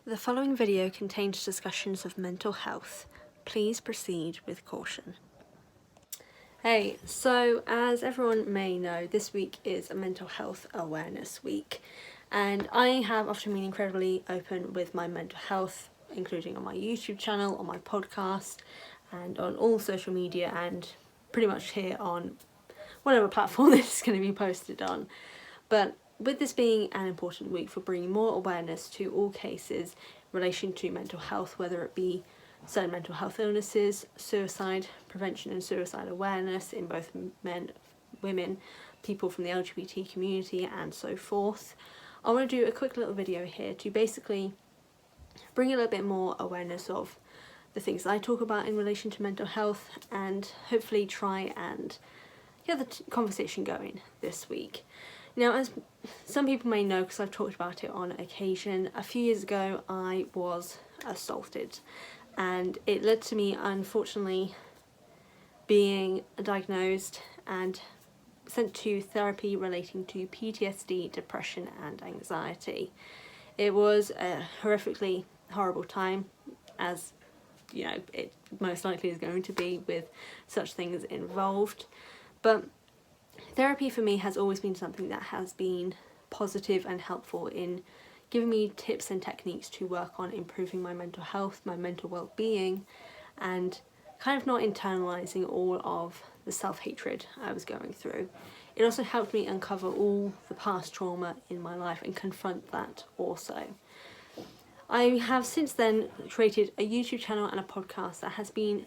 The following video contains discussions of mental health. Please proceed with caution. Hey, so as everyone may know, this week is a mental health awareness week, and I have often been incredibly open with my mental health, including on my YouTube channel, on my podcast, and on all social media, and pretty much here on whatever platform this is going to be posted on. But with this being an important week for bringing more awareness to all cases in relation to mental health, whether it be certain mental health illnesses, suicide prevention and suicide awareness in both men, women, people from the LGBT community and so forth, I want to do a quick little video here to basically bring a little bit more awareness of the things I talk about in relation to mental health, and hopefully try and get the conversation going this week. Now, as some people may know, because I've talked about it on occasion, a few years ago I was assaulted, and it led to me unfortunately being diagnosed and sent to therapy relating to PTSD, depression and anxiety. It was a horrifically horrible time, as you know it most likely is going to be with such things involved, but therapy for me has always been something that has been positive and helpful in giving me tips and techniques to work on improving my mental health, my mental well-being, and kind of not internalizing all of the self-hatred I was going through. It also helped me uncover all the past trauma in my life and confront that also. I have since then created a YouTube channel and a podcast that has been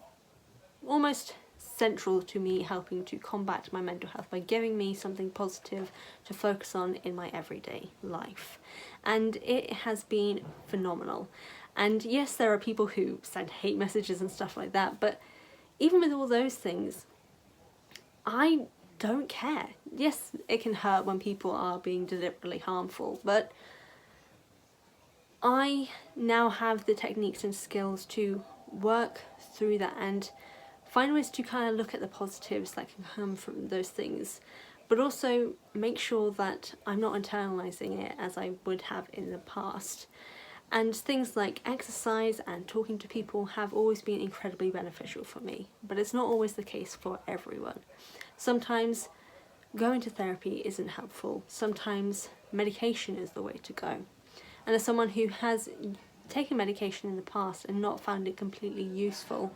almost central to me helping to combat my mental health by giving me something positive to focus on in my everyday life. And it has been phenomenal. And yes, there are people who send hate messages and stuff like that, but even with all those things, I don't care. Yes, it can hurt when people are being deliberately harmful, but I now have the techniques and skills to work through that and find ways to kind of look at the positives that can come from those things, but also make sure that I'm not internalizing it as I would have in the past. And things like exercise and talking to people have always been incredibly beneficial for me, but it's not always the case for everyone. Sometimes going to therapy isn't helpful. Sometimes medication is the way to go. And as someone who has taken medication in the past and not found it completely useful,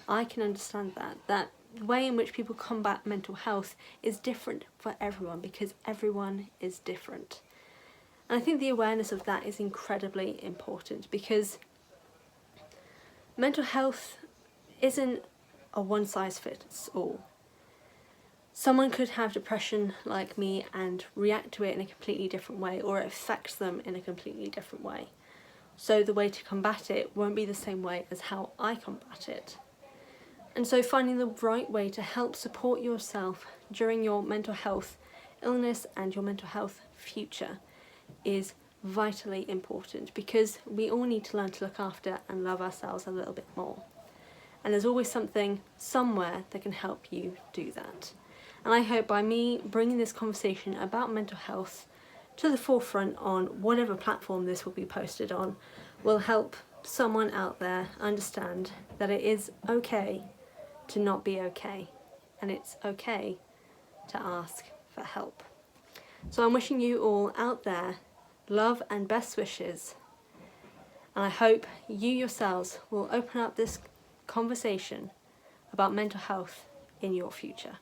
I can understand that the way in which people combat mental health is different for everyone, because everyone is different. And I think the awareness of that is incredibly important, because mental health isn't a one-size-fits-all. Someone could have depression like me and react to it in a completely different way, or it affects them in a completely different way. So the way to combat it won't be the same way as how I combat it. And so finding the right way to help support yourself during your mental health illness and your mental health future is vitally important, because we all need to learn to look after and love ourselves a little bit more. And there's always something somewhere that can help you do that. And I hope by me bringing this conversation about mental health to the forefront on whatever platform this will be posted on will help someone out there understand that it is okay to not be okay, and it's okay to ask for help. So I'm wishing you all out there love and best wishes, and I hope you yourselves will open up this conversation about mental health in your future.